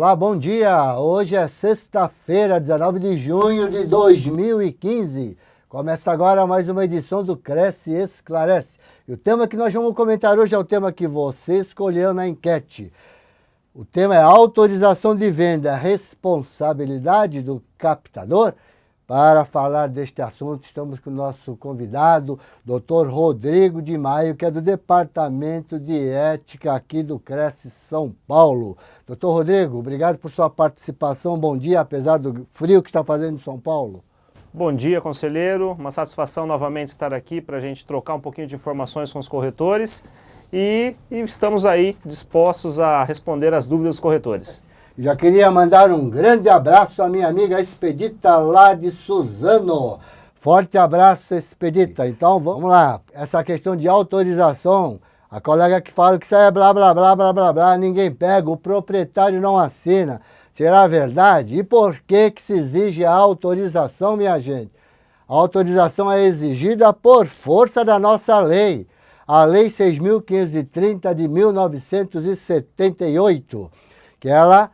Olá, bom dia! Hoje é sexta-feira, 19 de junho de 2015. Começa agora mais uma edição do Cresce e Esclarece. E o tema que nós vamos comentar hoje é o tema que você escolheu na enquete. O tema é autorização de venda, responsabilidade do captador. Para falar deste assunto, estamos com o nosso convidado, Dr. Rodrigo de Maio, que é do Departamento de Ética aqui do Cresce São Paulo. Dr. Rodrigo, obrigado por sua participação. Bom dia, apesar do frio que está fazendo em São Paulo. Bom dia, conselheiro. Uma satisfação novamente estar aqui para a gente trocar um pouquinho de informações com os corretores e estamos aí dispostos a responder as dúvidas dos corretores. Já queria mandar um grande abraço à minha amiga Expedita lá de Suzano. Forte abraço, Expedita. Então, vamos lá. Essa questão de autorização, a colega que fala que isso é blá, blá, blá, blá, blá, blá, ninguém pega, o proprietário não assina. Será verdade? E por que se exige a autorização, minha gente? A autorização é exigida por força da nossa lei. A Lei 6.530 de 1978, que ela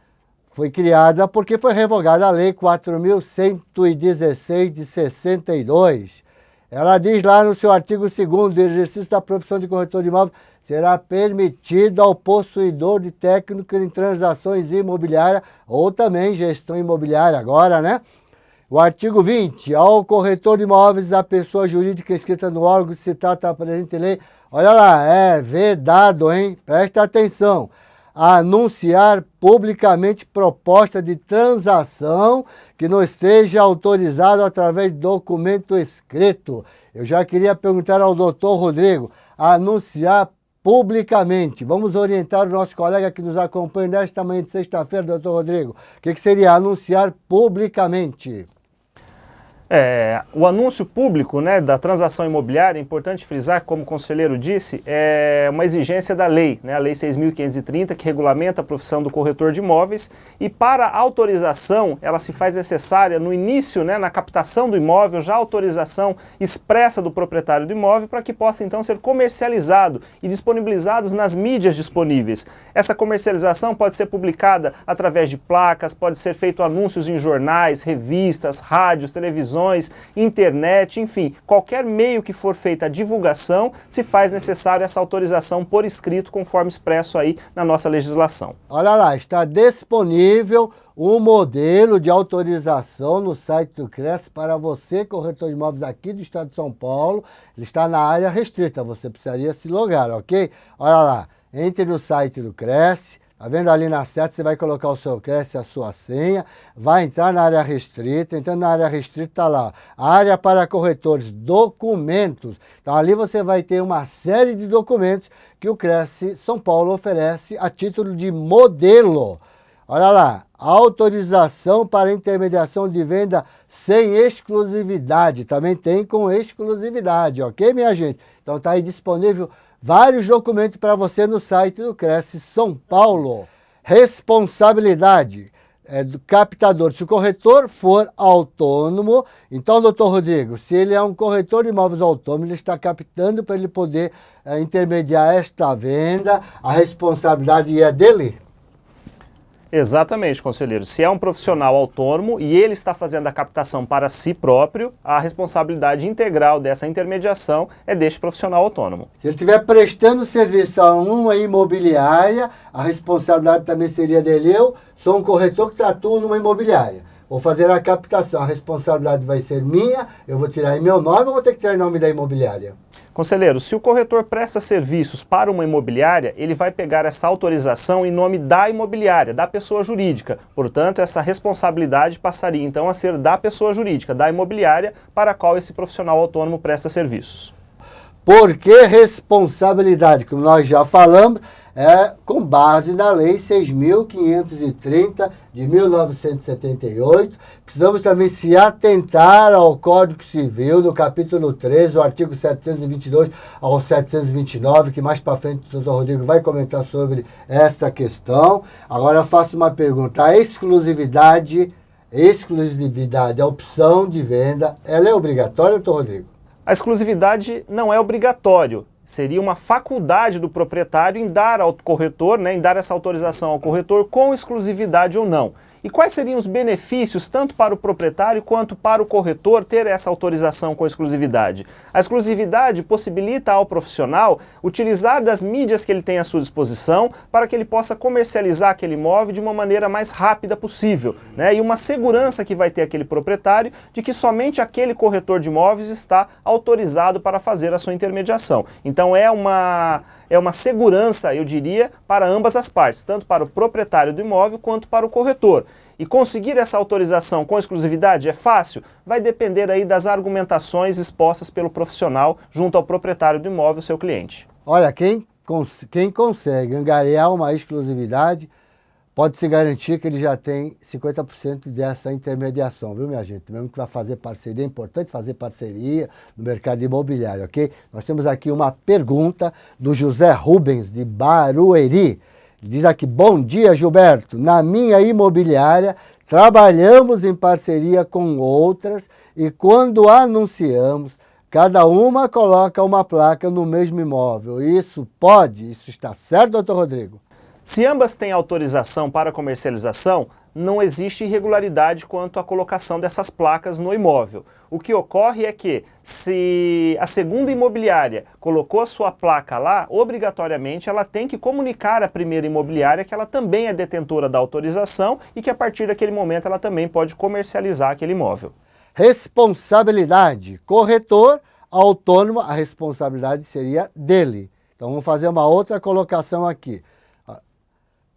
foi criada porque foi revogada a Lei 4.116 de 62. Ela diz lá no seu artigo 2º, o exercício da profissão de corretor de imóveis será permitido ao possuidor de técnico em transações imobiliárias ou também gestão imobiliária agora, né? O artigo 20, ao corretor de imóveis, a pessoa jurídica inscrita no órgão que se trata da presente lei, olha lá, é vedado, hein? Presta atenção. Anunciar publicamente proposta de transação que não esteja autorizado através de documento escrito. Eu já queria perguntar ao doutor Rodrigo, anunciar publicamente. Vamos orientar o nosso colega que nos acompanha nesta manhã de sexta-feira, doutor Rodrigo. O que seria anunciar publicamente? O anúncio público, né, da transação imobiliária, é importante frisar, como o conselheiro disse, é uma exigência da lei, né, a Lei 6.530, que regulamenta a profissão do corretor de imóveis, e para a autorização, ela se faz necessária no início, né, na captação do imóvel, já a autorização expressa do proprietário do imóvel, para que possa então ser comercializado e disponibilizados nas mídias disponíveis. Essa comercialização pode ser publicada através de placas, pode ser feito anúncios em jornais, revistas, rádios, televisões, internet, enfim, qualquer meio que for feita a divulgação, se faz necessário essa autorização por escrito, conforme expresso aí na nossa legislação. Olha lá, está disponível um modelo de autorização no site do Cresce para você, corretor de imóveis aqui do estado de São Paulo. Ele está na área restrita, você precisaria se logar, ok? Olha lá, entre no site do Cresce. Tá vendo ali na seta, você vai colocar o seu Cresce, a sua senha, vai entrar na área restrita, entrando na área restrita tá lá, área para corretores, documentos. Então ali você vai ter uma série de documentos que o Cresce São Paulo oferece a título de modelo. Olha lá, autorização para intermediação de venda sem exclusividade, também tem com exclusividade, ok, minha gente? Então tá aí disponível vários documentos para você no site do Cresce São Paulo. Responsabilidade do captador. Se o corretor for autônomo, então, doutor Rodrigo, se ele é um corretor de imóveis autônomo, ele está captando para ele poder intermediar esta venda, a responsabilidade é dele? Exatamente, conselheiro. Se é um profissional autônomo e ele está fazendo a captação para si próprio, a responsabilidade integral dessa intermediação é deste profissional autônomo. Se ele estiver prestando serviço a uma imobiliária, a responsabilidade também seria dele. Eu sou um corretor que atua numa imobiliária. Vou fazer a captação, a responsabilidade vai ser minha, eu vou tirar em meu nome ou vou ter que tirar em nome da imobiliária? Conselheiro, se o corretor presta serviços para uma imobiliária, ele vai pegar essa autorização em nome da imobiliária, da pessoa jurídica. Portanto, essa responsabilidade passaria então a ser da pessoa jurídica, da imobiliária, para a qual esse profissional autônomo presta serviços. Por que responsabilidade? Como nós já falamos, é com base na Lei 6.530 de 1978. Precisamos também se atentar ao Código Civil, no capítulo 13, o artigo 722 ao 729, que mais para frente o doutor Rodrigo vai comentar sobre essa questão. Agora eu faço uma pergunta. A exclusividade, a opção de venda, ela é obrigatória, doutor Rodrigo? A exclusividade não é obrigatório. Seria uma faculdade do proprietário em dar ao corretor, né, em dar essa autorização ao corretor com exclusividade ou não. E quais seriam os benefícios, tanto para o proprietário quanto para o corretor, ter essa autorização com exclusividade? A exclusividade possibilita ao profissional utilizar das mídias que ele tem à sua disposição para que ele possa comercializar aquele imóvel de uma maneira mais rápida possível, né? E uma segurança que vai ter aquele proprietário de que somente aquele corretor de imóveis está autorizado para fazer a sua intermediação. Então é uma segurança, eu diria, para ambas as partes, tanto para o proprietário do imóvel quanto para o corretor. E conseguir essa autorização com exclusividade é fácil? Vai depender aí das argumentações expostas pelo profissional junto ao proprietário do imóvel, seu cliente. Olha, quem consegue angariar uma exclusividade, pode se garantir que ele já tem 50% dessa intermediação, viu, minha gente? Mesmo que vai fazer parceria, é importante fazer parceria no mercado imobiliário, ok? Nós temos aqui uma pergunta do José Rubens, de Barueri. Diz aqui: bom dia, Gilberto. Na minha imobiliária, trabalhamos em parceria com outras e quando anunciamos, cada uma coloca uma placa no mesmo imóvel. Isso pode? Isso está certo, doutor Rodrigo? Se ambas têm autorização para comercialização, não existe irregularidade quanto à colocação dessas placas no imóvel. O que ocorre é que, se a segunda imobiliária colocou a sua placa lá, obrigatoriamente ela tem que comunicar à primeira imobiliária que ela também é detentora da autorização e que a partir daquele momento ela também pode comercializar aquele imóvel. Responsabilidade. Corretor autônomo, a responsabilidade seria dele. Então vamos fazer uma outra colocação aqui.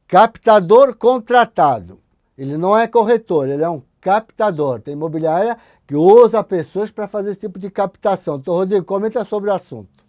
Captador contratado. Ele não é corretor, ele é um captador. Tem imobiliária que usa pessoas para fazer esse tipo de captação. Então, Rodrigo, comenta sobre o assunto.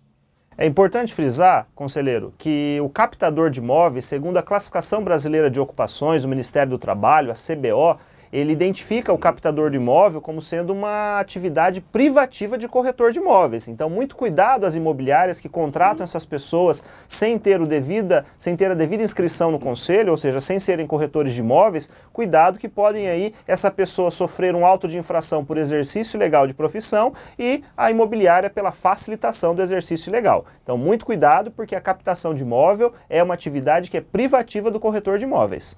É importante frisar, conselheiro, que o captador de imóveis, segundo a Classificação Brasileira de Ocupações do Ministério do Trabalho, a CBO, ele identifica o captador de imóvel como sendo uma atividade privativa de corretor de imóveis. Então, muito cuidado às imobiliárias que contratam essas pessoas sem ter a devida inscrição no conselho, ou seja, sem serem corretores de imóveis. Cuidado que podem aí essa pessoa sofrer um auto de infração por exercício ilegal de profissão e a imobiliária pela facilitação do exercício ilegal. Então, muito cuidado, porque a captação de imóvel é uma atividade que é privativa do corretor de imóveis.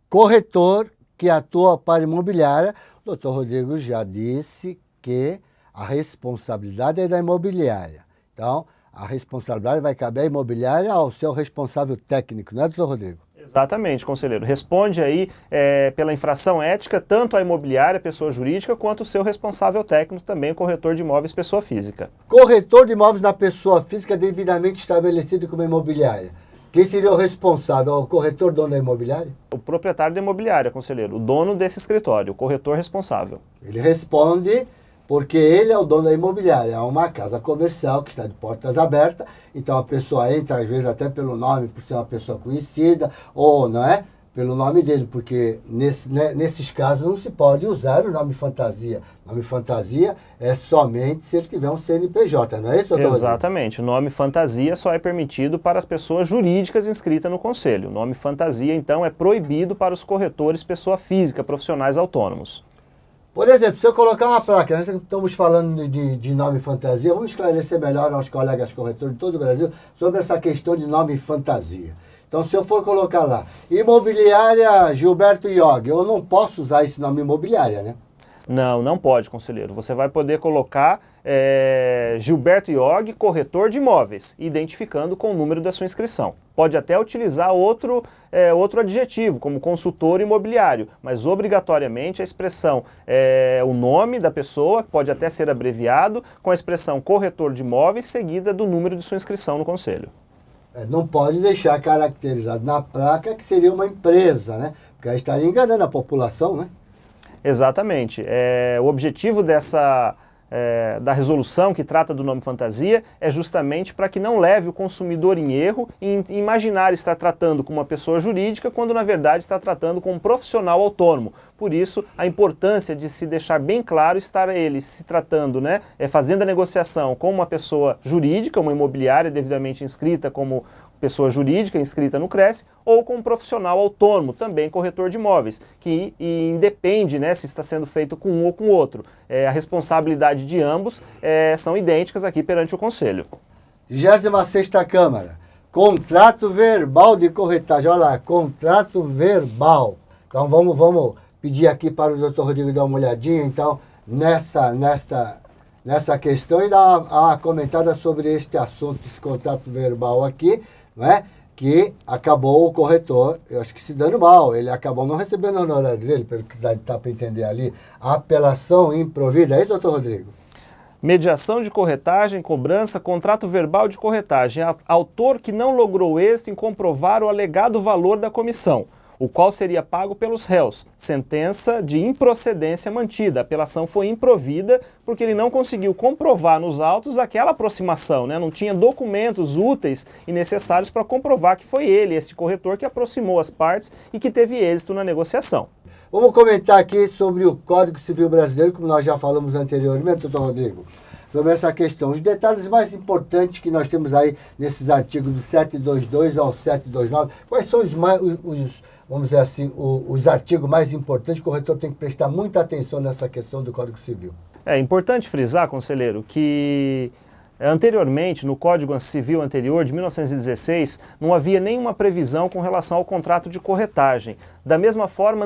Corretor que atua para imobiliária, o doutor Rodrigo já disse que a responsabilidade é da imobiliária. Então, a responsabilidade vai caber à imobiliária, ao seu responsável técnico, não é, doutor Rodrigo? Exatamente, conselheiro. Responde aí pela infração ética, tanto a imobiliária, pessoa jurídica, quanto o seu responsável técnico, também o corretor de imóveis, pessoa física. Corretor de imóveis na pessoa física devidamente estabelecido como imobiliária. Quem seria o responsável? O corretor, dono da imobiliária? O proprietário da imobiliária, conselheiro, o dono desse escritório, o corretor responsável. Ele responde porque ele é o dono da imobiliária. É uma casa comercial que está de portas abertas, então a pessoa entra, às vezes até pelo nome, por ser uma pessoa conhecida, ou não é? Pelo nome dele, porque nesses casos não se pode usar o nome fantasia. O nome fantasia é somente se ele tiver um CNPJ, não é isso, doutor? Exatamente. O nome fantasia só é permitido para as pessoas jurídicas inscritas no conselho. O nome fantasia, então, é proibido para os corretores pessoa física, profissionais autônomos. Por exemplo, se eu colocar uma placa, nós estamos falando de nome fantasia, vamos esclarecer melhor aos colegas corretores de todo o Brasil sobre essa questão de nome fantasia. Então, se eu for colocar lá, imobiliária Gilberto Iog, eu não posso usar esse nome imobiliária, né? Não, não pode, conselheiro. Você vai poder colocar Gilberto Iog, corretor de imóveis, identificando com o número da sua inscrição. Pode até utilizar outro adjetivo, como consultor imobiliário, mas obrigatoriamente a expressão, o nome da pessoa, pode até ser abreviado, com a expressão corretor de imóveis, seguida do número de sua inscrição no conselho. Não pode deixar caracterizado na placa que seria uma empresa, né? Porque aí estaria enganando a população, né? Exatamente. O objetivo da resolução que trata do nome fantasia é justamente para que não leve o consumidor em erro em imaginar estar tratando com uma pessoa jurídica quando na verdade está tratando com um profissional autônomo. Por isso, a importância de se deixar bem claro estar ele se tratando, né, fazendo a negociação com uma pessoa jurídica, uma imobiliária devidamente inscrita como pessoa jurídica inscrita no CRES, ou com um profissional autônomo, também corretor de imóveis, que independe, né, se está sendo feito com um ou com outro. A responsabilidade de ambos são idênticas aqui perante o Conselho. 36ª Câmara. Contrato verbal de corretagem. Olha lá, contrato verbal. Então vamos pedir aqui para o doutor Rodrigo dar uma olhadinha, então, nessa questão e dar uma comentada sobre este assunto, esse contrato verbal aqui, não é? Que acabou o corretor, eu acho que se dando mal, ele acabou não recebendo o honorário dele, pelo que dá para entender ali, a apelação improvida. É isso, doutor Rodrigo? Mediação de corretagem, cobrança, contrato verbal de corretagem. Autor que não logrou êxito em comprovar o alegado valor da comissão, o qual seria pago pelos réus. Sentença de improcedência mantida. A apelação foi improvida porque ele não conseguiu comprovar nos autos aquela aproximação, né? Não tinha documentos úteis e necessários para comprovar que foi ele, esse corretor, que aproximou as partes e que teve êxito na negociação. Vamos comentar aqui sobre o Código Civil Brasileiro, como nós já falamos anteriormente, doutor Rodrigo, sobre essa questão. Os detalhes mais importantes que nós temos aí nesses artigos do 722 ao 729, quais são vamos dizer assim, os artigos mais importantes que o corretor tem que prestar muita atenção nessa questão do Código Civil? É importante frisar, conselheiro, que anteriormente, no Código Civil anterior, de 1916, não havia nenhuma previsão com relação ao contrato de corretagem. Da mesma forma,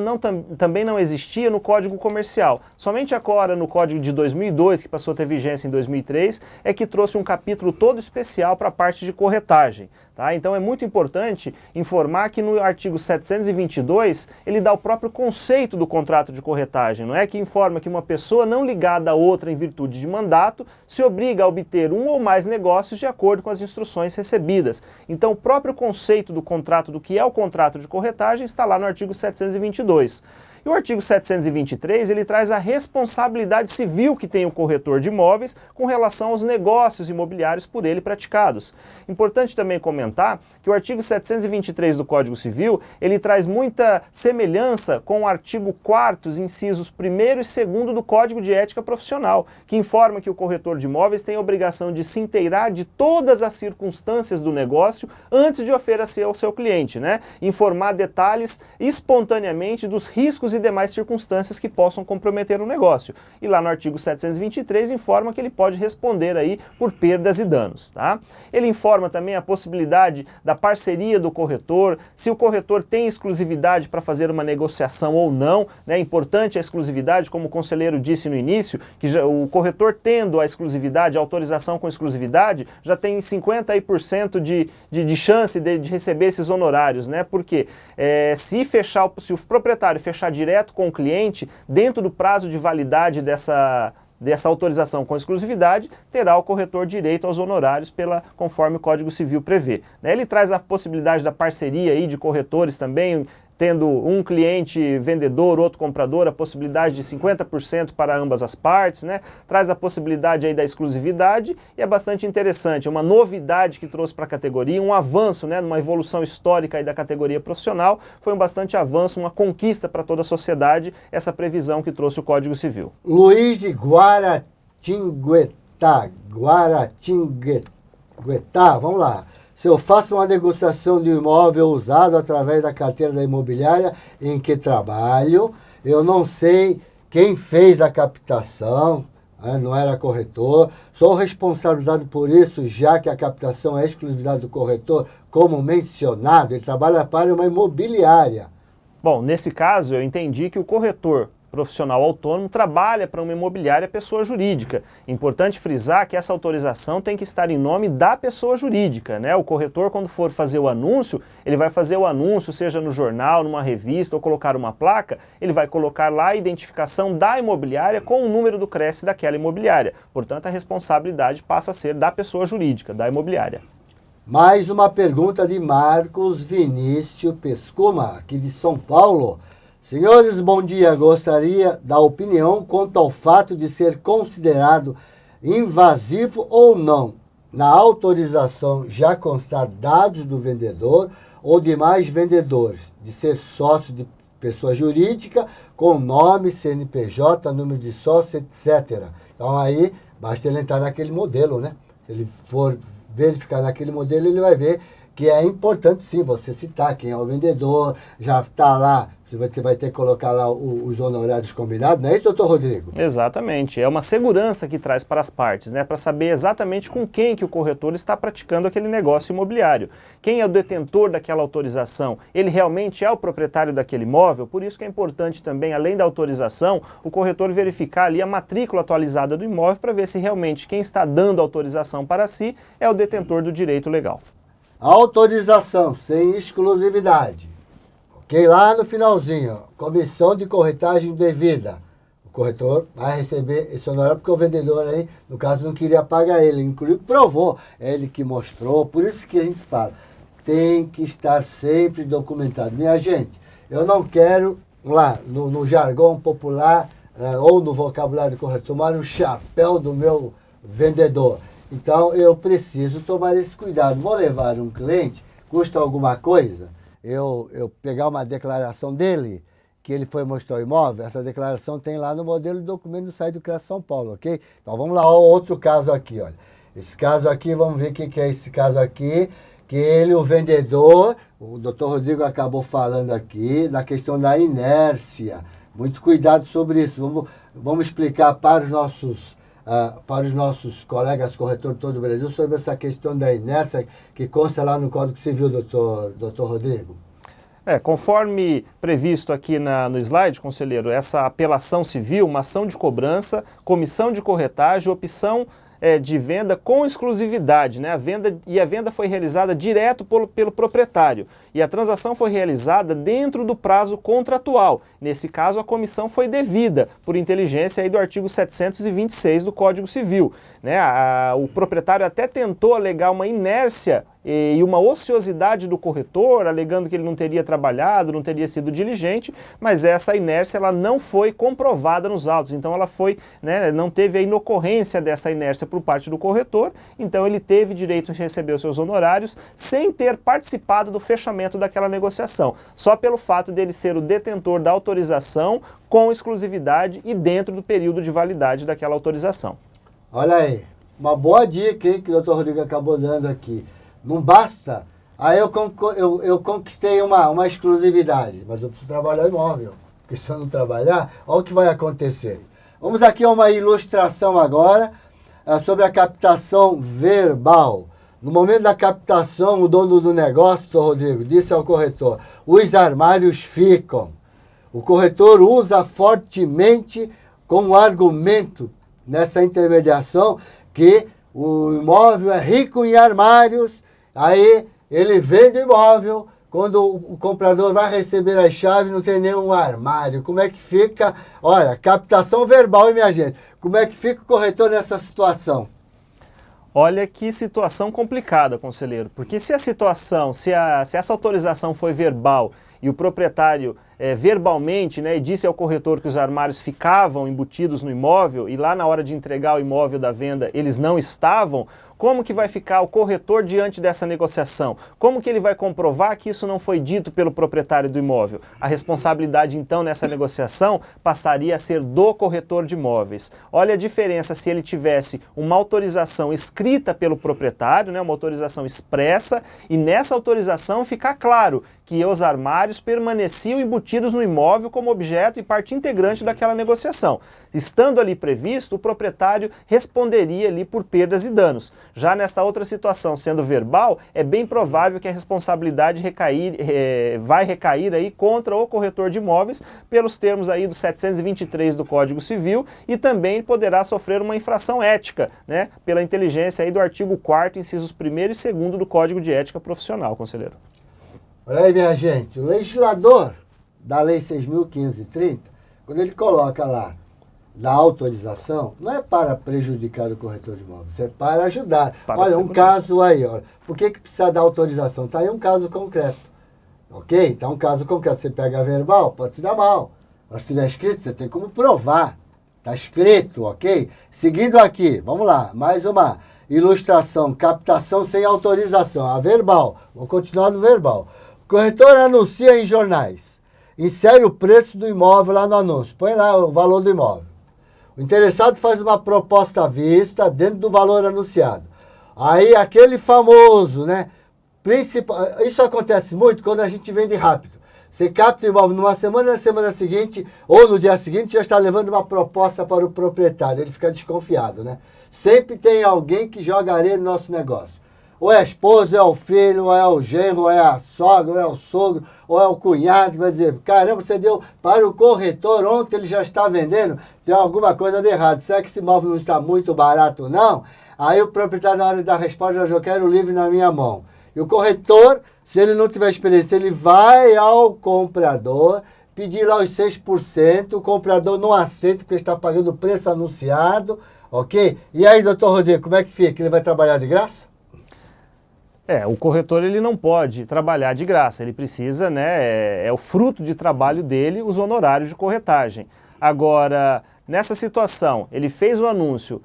também não existia no Código Comercial. Somente agora, no Código de 2002, que passou a ter vigência em 2003, é que trouxe um capítulo todo especial para a parte de corretagem. Tá? Então é muito importante informar que no artigo 722, ele dá o próprio conceito do contrato de corretagem, não é? Que informa que uma pessoa não ligada a outra em virtude de mandato se obriga a obter um ou mais negócios de acordo com as instruções recebidas. Então o próprio conceito do contrato, do que é o contrato de corretagem, está lá no artigo 722. E o artigo 723, ele traz a responsabilidade civil que tem o corretor de imóveis com relação aos negócios imobiliários por ele praticados. Importante também comentar que o artigo 723 do Código Civil, ele traz muita semelhança com o artigo 4º, incisos 1º e 2º do Código de Ética Profissional, que informa que o corretor de imóveis tem a obrigação de se inteirar de todas as circunstâncias do negócio antes de oferecer ao seu cliente, né? Informar detalhes espontaneamente dos riscos e demais circunstâncias que possam comprometer o negócio. E lá no artigo 723 informa que ele pode responder aí por perdas e danos, tá? Ele informa também a possibilidade da parceria do corretor, se o corretor tem exclusividade para fazer uma negociação ou não, né? É importante a exclusividade, como o conselheiro disse no início, que o corretor tendo a exclusividade, a autorização com exclusividade, já tem 50% de chance de receber esses honorários, né? Porque se o proprietário fechar direto com o cliente, dentro do prazo de validade dessa autorização com exclusividade, terá o corretor direito aos honorários conforme o Código Civil prevê. Ele traz a possibilidade da parceria aí de corretores também, tendo um cliente vendedor, outro comprador, a possibilidade de 50% para ambas as partes, né? Traz a possibilidade aí da exclusividade e é bastante interessante, é uma novidade que trouxe para a categoria, um avanço, né? Numa evolução histórica aí da categoria profissional, foi um bastante avanço, uma conquista para toda a sociedade, essa previsão que trouxe o Código Civil. Luiz de Guaratinguetá, vamos lá. Se eu faço uma negociação de um imóvel usado através da carteira da imobiliária em que trabalho, eu não sei quem fez a captação, não era corretor, sou responsabilizado por isso, já que a captação é exclusividade do corretor, como mencionado, ele trabalha para uma imobiliária. Bom, nesse caso eu entendi que o corretor profissional autônomo trabalha para uma imobiliária pessoa jurídica. Importante frisar que essa autorização tem que estar em nome da pessoa jurídica, né? O corretor, quando for fazer o anúncio, ele vai fazer o anúncio, seja no jornal, numa revista ou colocar uma placa, ele vai colocar lá a identificação da imobiliária com o número do CRESSE daquela imobiliária. Portanto, a responsabilidade passa a ser da pessoa jurídica, da imobiliária. Mais uma pergunta de Marcos Vinícius Pescuma, aqui de São Paulo. Senhores, bom dia. Gostaria da opinião quanto ao fato de ser considerado invasivo ou não na autorização já constar dados do vendedor ou demais vendedores, de ser sócio de pessoa jurídica com nome, CNPJ, número de sócio, etc. Então aí basta ele entrar naquele modelo, né? Se ele for verificar naquele modelo, ele vai ver que é importante sim você citar quem é o vendedor, já está lá, você vai ter que colocar lá os honorários combinados, não é isso, doutor Rodrigo? Exatamente, é uma segurança que traz para as partes, né, para saber exatamente com quem que o corretor está praticando aquele negócio imobiliário. Quem é o detentor daquela autorização? Ele realmente é o proprietário daquele imóvel? Por isso que é importante também, além da autorização, o corretor verificar ali a matrícula atualizada do imóvel para ver se realmente quem está dando autorização para si é o detentor do direito legal. Autorização sem exclusividade. Ok? Lá no finalzinho, ó, comissão de corretagem devida. O corretor vai receber esse honorário porque o vendedor aí, no caso, não queria pagar ele. Inclusive, provou. É ele que mostrou. Por isso que a gente fala, tem que estar sempre documentado. Minha gente, eu não quero, lá, no jargão popular, ou no vocabulário do corretor, tomar o chapéu do meu vendedor. Então, eu preciso tomar esse cuidado. Vou levar um cliente, custa alguma coisa? Eu pegar uma declaração dele, que ele foi mostrar o imóvel, essa declaração tem lá no modelo de documento do site do CRES São Paulo, ok? Então vamos lá, outro caso aqui, olha. Esse caso aqui, vamos ver o que é esse caso aqui, que ele, o vendedor, o doutor Rodrigo acabou falando aqui, da questão da inércia. Muito cuidado sobre isso. Vamos explicar para os nossos colegas corretores de todo o Brasil sobre essa questão da inércia que consta lá no Código Civil, doutor Rodrigo. Conforme previsto aqui no slide, conselheiro, essa apelação civil, uma ação de cobrança, comissão de corretagem, opção de venda com exclusividade, né? A venda foi realizada direto pelo proprietário e a transação foi realizada dentro do prazo contratual. Nesse caso, a comissão foi devida por inteligência aí do artigo 726 do Código Civil, né? O proprietário até tentou alegar uma inércia e uma ociosidade do corretor, alegando que ele não teria trabalhado, não teria sido diligente, mas essa inércia ela não foi comprovada nos autos, então ela foi, né, não teve a inocorrência dessa inércia por parte do corretor, então ele teve direito de receber os seus honorários sem ter participado do fechamento daquela negociação, só pelo fato dele ser o detentor da autorização com exclusividade e dentro do período de validade daquela autorização. Olha aí, uma boa dica, hein, que o doutor Rodrigo acabou dando aqui. Não basta, aí eu conquistei uma exclusividade, mas eu preciso trabalhar o imóvel, porque se eu não trabalhar, olha o que vai acontecer. Vamos aqui a uma ilustração agora sobre a captação verbal. No momento da captação, o dono do negócio, doutor Rodrigo, disse ao corretor, os armários ficam. O corretor usa fortemente como argumento nessa intermediação que o imóvel é rico em armários. Aí ele vende o imóvel, quando o comprador vai receber as chaves, não tem nenhum armário. Como é que fica? Olha, captação verbal, hein, minha gente? Como é que fica o corretor nessa situação? Olha que situação complicada, conselheiro, porque se essa autorização foi verbal e o proprietário verbalmente, né, disse ao corretor que os armários ficavam embutidos no imóvel e lá na hora de entregar o imóvel da venda eles não estavam, como que vai ficar o corretor diante dessa negociação? Como que ele vai comprovar que isso não foi dito pelo proprietário do imóvel? A responsabilidade então nessa negociação passaria a ser do corretor de imóveis. Olha a diferença se ele tivesse uma autorização escrita pelo proprietário, né, uma autorização expressa, e nessa autorização ficar claro que os armários permaneciam embutidos no imóvel como objeto e parte integrante daquela negociação. Estando ali previsto, o proprietário responderia ali por perdas e danos. Já nesta outra situação, sendo verbal, é bem provável que a responsabilidade vai recair aí contra o corretor de imóveis pelos termos aí do 723 do Código Civil e também poderá sofrer uma infração ética, né, pela inteligência aí do artigo 4º, incisos 1º e 2º do Código de Ética Profissional, conselheiro. Olha aí, minha gente, o legislador da Lei 6.530, quando ele coloca lá da autorização, não é para prejudicar o corretor de imóveis, é para ajudar. Olha, um caso aí, olha, por que precisa da autorização? Está aí um caso concreto, ok? Então, um caso concreto, você pega verbal, pode se dar mal, mas se tiver escrito, você tem como provar, está escrito, ok? Seguindo aqui, vamos lá, mais uma ilustração, captação sem autorização, a verbal, vou continuar no verbal. O corretor anuncia em jornais, insere o preço do imóvel lá no anúncio, põe lá o valor do imóvel. O interessado faz uma proposta à vista dentro do valor anunciado. Aí aquele famoso, né, Isso acontece muito quando a gente vende rápido. Você capta o imóvel numa semana, na semana seguinte, ou no dia seguinte, já está levando uma proposta para o proprietário. Ele fica desconfiado, né? Sempre tem alguém que joga areia no nosso negócio. Ou é a esposa, ou é o filho, ou é o genro, ou é a sogra, ou é o sogro, ou é o cunhado, que vai dizer, caramba, você deu para o corretor, ontem ele já está vendendo, tem alguma coisa de errado. Será que esse imóvel não está muito barato, não? Aí o proprietário, na hora de dar a resposta, já diz, eu quero o livre na minha mão. E o corretor, se ele não tiver experiência, ele vai ao comprador, pedir lá os 6%, o comprador não aceita porque está pagando o preço anunciado, ok? E aí, doutor Rodrigo, como é que fica? Ele vai trabalhar de graça? O corretor ele não pode trabalhar de graça, ele precisa, né, é o fruto de trabalho dele, os honorários de corretagem. Agora, nessa situação, ele fez o anúncio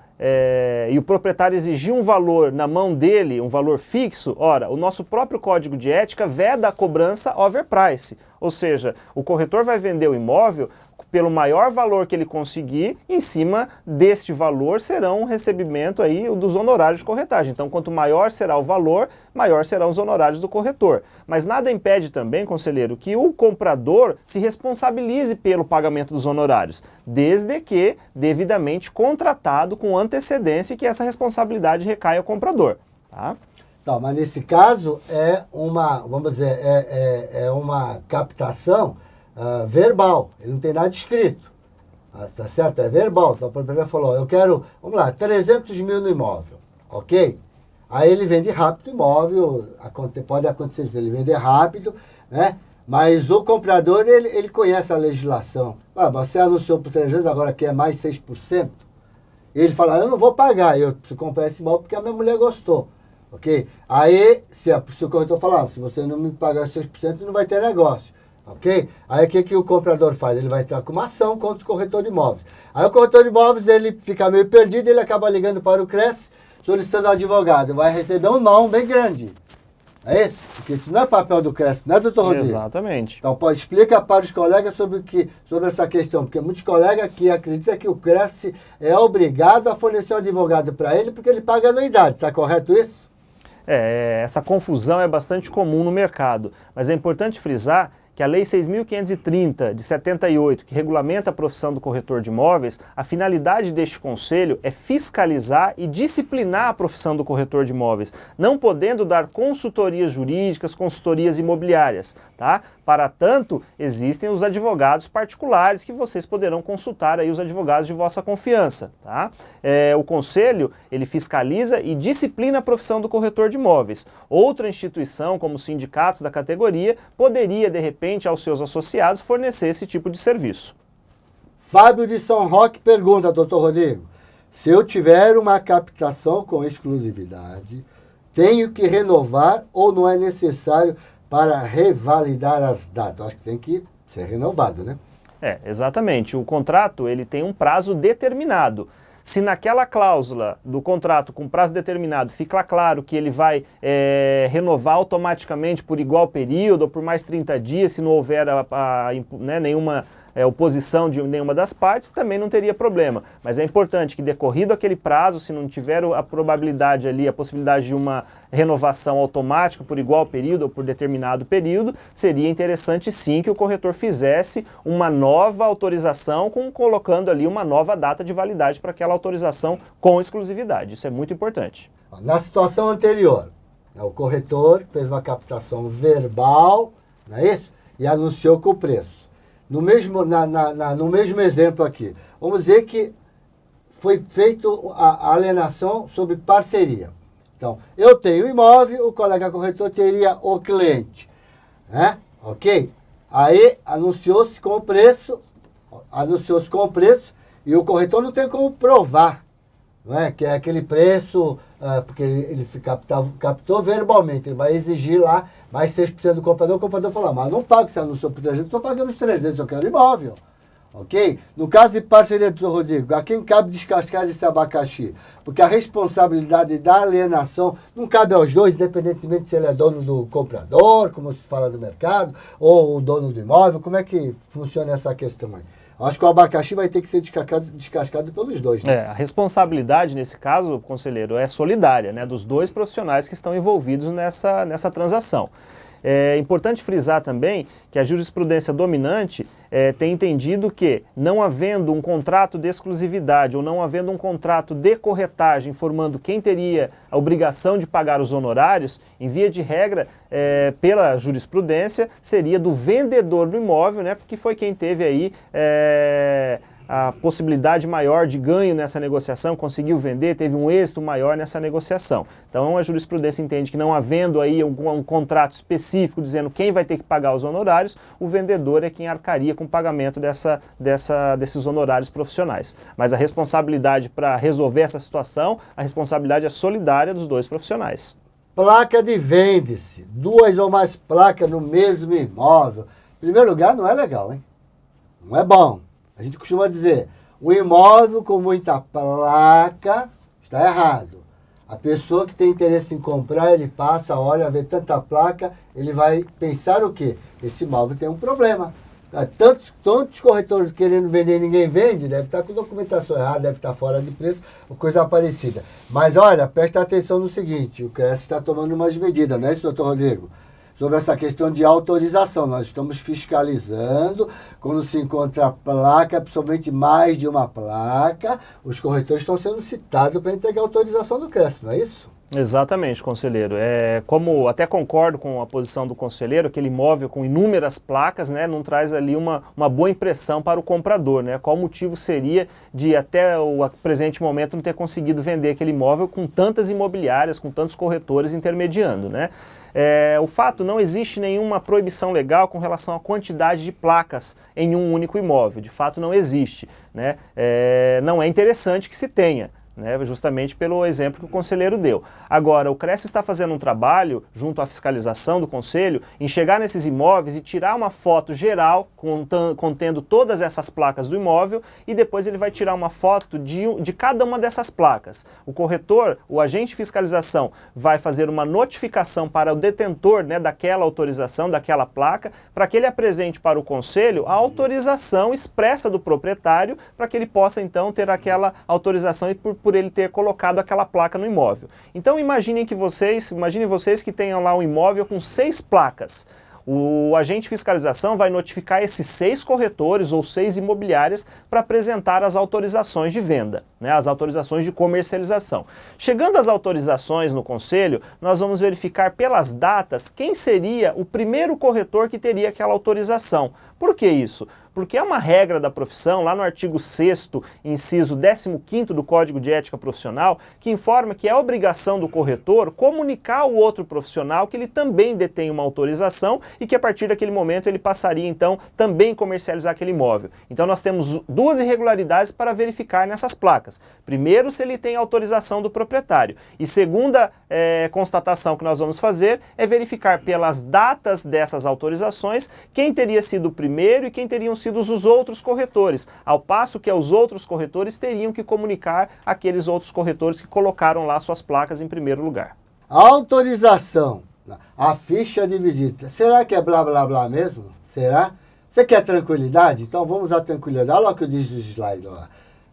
e o proprietário exigiu um valor na mão dele, um valor fixo, ora, o nosso próprio código de ética veda a cobrança overprice, ou seja, o corretor vai vender o imóvel pelo maior valor que ele conseguir, em cima deste valor serão um recebimento aí dos honorários de corretagem. Então, quanto maior será o valor, maior serão os honorários do corretor. Mas nada impede também, conselheiro, que o comprador se responsabilize pelo pagamento dos honorários, desde que devidamente contratado com antecedência e que essa responsabilidade recaia ao comprador. Tá? Tá, mas nesse caso é uma, vamos dizer, é uma captação verbal, ele não tem nada escrito, tá certo? É verbal, então o proprietário falou, eu quero, vamos lá, 300 mil no imóvel, ok? Aí ele vende rápido o imóvel, pode acontecer isso, ele vende rápido, né? Mas o comprador, ele conhece a legislação. Você anunciou por 300, agora quer mais 6%? Ele fala, eu não vou pagar, eu preciso comprar esse imóvel porque a minha mulher gostou, ok? Aí, se o corretor falar, se você não me pagar os 6%, não vai ter negócio. Ok? Aí o que o comprador faz? Ele vai entrar com uma ação contra o corretor de imóveis. Aí o corretor de imóveis, ele fica meio perdido, ele acaba ligando para o CRES, solicitando um advogado. Vai receber um não bem grande. É isso? Porque isso não é papel do CRES, não é, doutor Rodrigo? Exatamente. Então, explica para os colegas sobre essa questão, porque muitos colegas que acreditam que o CRES é obrigado a fornecer um advogado para ele, porque ele paga anuidade. Está correto isso? Essa confusão é bastante comum no mercado, mas é importante frisar que a Lei 6.530, de 78, que regulamenta a profissão do corretor de imóveis, a finalidade deste conselho é fiscalizar e disciplinar a profissão do corretor de imóveis, não podendo dar consultorias jurídicas, consultorias imobiliárias, tá? Para tanto, existem os advogados particulares que vocês poderão consultar aí os advogados de vossa confiança, tá? O conselho, ele fiscaliza e disciplina a profissão do corretor de imóveis. Outra instituição, como os sindicatos da categoria, poderia, de repente, aos seus associados fornecer esse tipo de serviço. Fábio de São Roque pergunta, doutor Rodrigo, se eu tiver uma captação com exclusividade, tenho que renovar ou não é necessário para revalidar as datas? Acho que tem que ser renovado, né? Exatamente. O contrato, ele tem um prazo determinado. Se naquela cláusula do contrato com prazo determinado fica claro que ele vai renovar automaticamente por igual período ou por mais 30 dias, se não houver nenhuma oposição de nenhuma das partes, também não teria problema. Mas é importante que, decorrido aquele prazo, se não tiver a probabilidade ali, a possibilidade de uma renovação automática por igual período ou por determinado período, seria interessante sim que o corretor fizesse uma nova autorização, colocando ali uma nova data de validade para aquela autorização com exclusividade. Isso é muito importante. Na situação anterior, o corretor fez uma captação verbal, não é isso? E anunciou com o preço. No mesmo exemplo aqui, vamos dizer que foi feita a alienação sobre parceria. Então, eu tenho o imóvel, o colega corretor teria o cliente, né? Ok? Aí anunciou-se com o preço e o corretor não tem como provar, não é? Que é aquele preço, porque ele captou verbalmente, ele vai exigir lá mais 6% do comprador, o comprador fala, mas não pago, você anunciou por 300, estou pagando os 300, eu quero imóvel. Ok? No caso de parceria do Rodrigo, a quem cabe descascar esse abacaxi? Porque a responsabilidade da alienação não cabe aos dois, independentemente se ele é dono do comprador, como se fala no mercado, ou o dono do imóvel. Como é que funciona essa questão aí? Acho que o abacaxi vai ter que ser descascado pelos dois, né? A responsabilidade nesse caso, conselheiro, é solidária, né, dos dois profissionais que estão envolvidos nessa transação. É importante frisar também que a jurisprudência dominante tem entendido que, não havendo um contrato de exclusividade ou não havendo um contrato de corretagem informando quem teria a obrigação de pagar os honorários, em via de regra, pela jurisprudência, seria do vendedor do imóvel, né, porque foi quem teve aí a possibilidade maior de ganho nessa negociação, conseguiu vender, teve um êxito maior nessa negociação. Então a jurisprudência entende que, não havendo aí um contrato específico dizendo quem vai ter que pagar os honorários, o vendedor é quem arcaria com o pagamento desses honorários profissionais. Mas a responsabilidade para resolver essa situação, a responsabilidade é solidária dos dois profissionais. Placa de vende-se, 2 ou mais placas no mesmo imóvel. Em primeiro lugar, não é legal, hein? Não é bom. A gente costuma dizer, o imóvel com muita placa está errado. A pessoa que tem interesse em comprar, ele passa, olha, vê tanta placa, ele vai pensar o quê? Esse imóvel tem um problema. Tantos corretores querendo vender e ninguém vende, deve estar com documentação errada, deve estar fora de preço, ou coisa parecida. Mas olha, presta atenção no seguinte, o CRES está tomando umas medidas, não é isso, doutor Rodrigo? Sobre essa questão de autorização. Nós estamos fiscalizando quando se encontra placa, principalmente mais de uma placa, os corretores estão sendo citados para entregar a autorização do CRES, não é isso? Exatamente, conselheiro. Como até concordo com a posição do conselheiro, aquele imóvel com inúmeras placas, né, não traz ali uma boa impressão para o comprador, né? Qual o motivo seria de até o presente momento não ter conseguido vender aquele imóvel com tantas imobiliárias, com tantos corretores intermediando, né? O fato, não existe nenhuma proibição legal com relação à quantidade de placas em um único imóvel. De fato, não existe, né? Não é interessante que se tenha, né, justamente pelo exemplo que o conselheiro deu. Agora, o CRES está fazendo um trabalho, junto à fiscalização do conselho, em chegar nesses imóveis e tirar uma foto geral, contendo todas essas placas do imóvel, e depois ele vai tirar uma foto de cada uma dessas placas. O corretor, o agente de fiscalização, vai fazer uma notificação para o detentor, né, daquela autorização, daquela placa, para que ele apresente para o conselho a autorização expressa do proprietário, para que ele possa então ter aquela autorização e por ele ter colocado aquela placa no imóvel. Então imaginem vocês que tenham lá um imóvel com 6 placas. O agente de fiscalização vai notificar esses 6 corretores ou 6 imobiliárias para apresentar as autorizações de venda, né, as autorizações de comercialização. Chegando às autorizações no conselho, nós vamos verificar pelas datas quem seria o primeiro corretor que teria aquela autorização. Por que isso? Porque é uma regra da profissão, lá no artigo 6º, inciso 15º do Código de Ética Profissional, que informa que é obrigação do corretor comunicar ao outro profissional que ele também detém uma autorização e que a partir daquele momento ele passaria então também comercializar aquele imóvel. Então nós temos 2 irregularidades para verificar nessas placas. Primeiro, se ele tem autorização do proprietário. E segunda constatação que nós vamos fazer é verificar pelas datas dessas autorizações quem teria sido o primeiro e quem teriam sido os outros corretores, ao passo que os outros corretores teriam que comunicar aqueles outros corretores que colocaram lá suas placas em primeiro lugar. Autorização, a ficha de visita, será que é blá blá blá mesmo? Será? Você quer tranquilidade? Então vamos à tranquilidade. Olha o que eu disse no slide lá.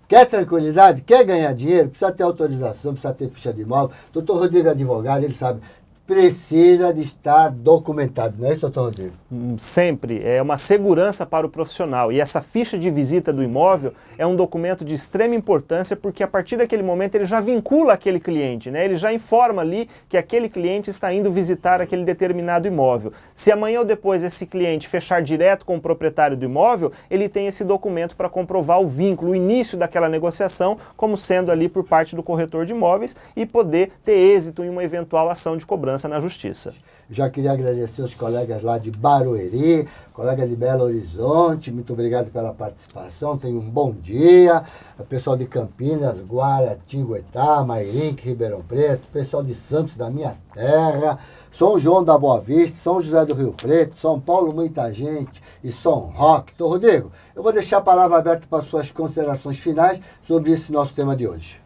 Quer tranquilidade? Quer ganhar dinheiro? Precisa ter autorização, precisa ter ficha de imóvel. Doutor Rodrigo é advogado, ele sabe. Precisa de estar documentado, não é isso, doutor Rodrigo? Sempre. É uma segurança para o profissional. E essa ficha de visita do imóvel é um documento de extrema importância porque a partir daquele momento ele já vincula aquele cliente, né? Ele já informa ali que aquele cliente está indo visitar aquele determinado imóvel. Se amanhã ou depois esse cliente fechar direto com o proprietário do imóvel, ele tem esse documento para comprovar o vínculo, o início daquela negociação, como sendo ali por parte do corretor de imóveis e poder ter êxito em uma eventual ação de cobrança na justiça. Já queria agradecer os colegas lá de Barueri, colega de Belo Horizonte, muito obrigado pela participação, tenham um bom dia. O pessoal de Campinas, Guaratinguetá, Mairink, Ribeirão Preto, pessoal de Santos, da minha terra, São João da Boa Vista, São José do Rio Preto, São Paulo, muita gente, e São Roque. Então, Rodrigo, eu vou deixar a palavra aberta para suas considerações finais sobre esse nosso tema de hoje.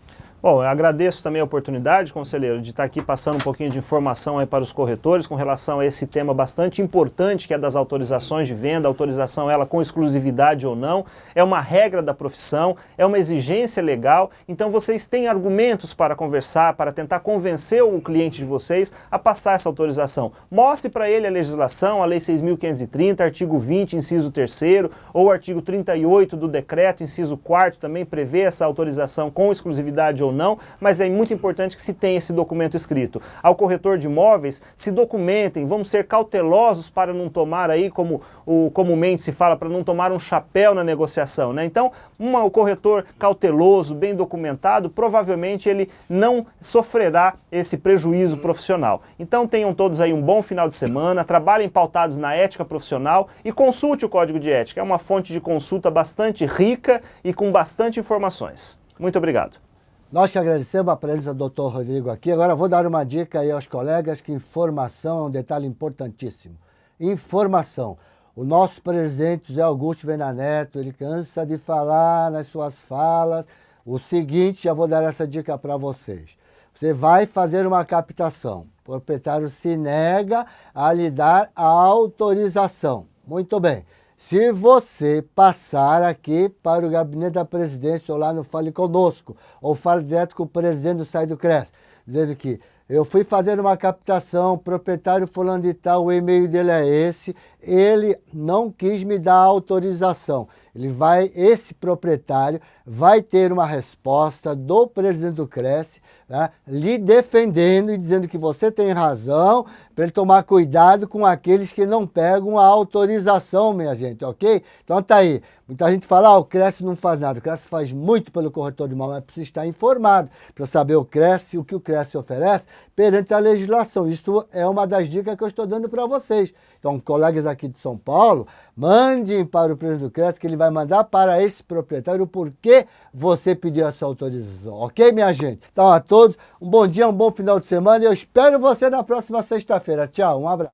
Bom, eu agradeço também a oportunidade, conselheiro, de estar aqui passando um pouquinho de informação aí para os corretores com relação a esse tema bastante importante que é das autorizações de venda, autorização ela com exclusividade ou não, é uma regra da profissão, é uma exigência legal, então vocês têm argumentos para conversar, para tentar convencer o cliente de vocês a passar essa autorização. Mostre para ele a legislação, a Lei 6.530, artigo 20, inciso 3º, ou artigo 38 do decreto, inciso 4º, também prevê essa autorização com exclusividade ou não, mas é muito importante que se tenha esse documento escrito. Ao corretor de imóveis, se documentem, vamos ser cautelosos para não tomar aí, como comumente se fala, para não tomar um chapéu na negociação, né? Então, o corretor cauteloso, bem documentado, provavelmente ele não sofrerá esse prejuízo profissional. Então, tenham todos aí um bom final de semana, trabalhem pautados na ética profissional e consulte o Código de Ética. É uma fonte de consulta bastante rica e com bastante informações. Muito obrigado. Nós que agradecemos a presença do Dr. Rodrigo aqui. Agora vou dar uma dica aí aos colegas que informação é um detalhe importantíssimo. Informação. O nosso presidente José Augusto Viana Neto, ele cansa de falar nas suas falas. O seguinte, já vou dar essa dica para vocês. Você vai fazer uma captação. O proprietário se nega a lhe dar a autorização. Muito bem. Se você passar aqui para o gabinete da presidência ou lá no Fale Conosco, ou fale direto com o presidente do SAIDO-CRES, dizendo que eu fui fazer uma captação, o proprietário fulano de tal, o e-mail dele é esse, ele não quis me dar autorização. Esse proprietário vai ter uma resposta do presidente do CRES, né, lhe defendendo e dizendo que você tem razão, para ele tomar cuidado com aqueles que não pegam a autorização, minha gente, ok? Então tá aí. Muita gente fala, o CRES não faz nada. O CRES faz muito pelo corretor de imóvel, mas precisa estar informado para saber o que o CRES oferece perante a legislação. Isso é uma das dicas que eu estou dando para vocês. Então, colegas aqui de São Paulo, mandem para o presidente do CRES que ele vai mandar para esse proprietário o porquê você pediu essa autorização. Ok, minha gente? Então, a todos, um bom dia, um bom final de semana e eu espero você na próxima sexta-feira. Tchau, um abraço.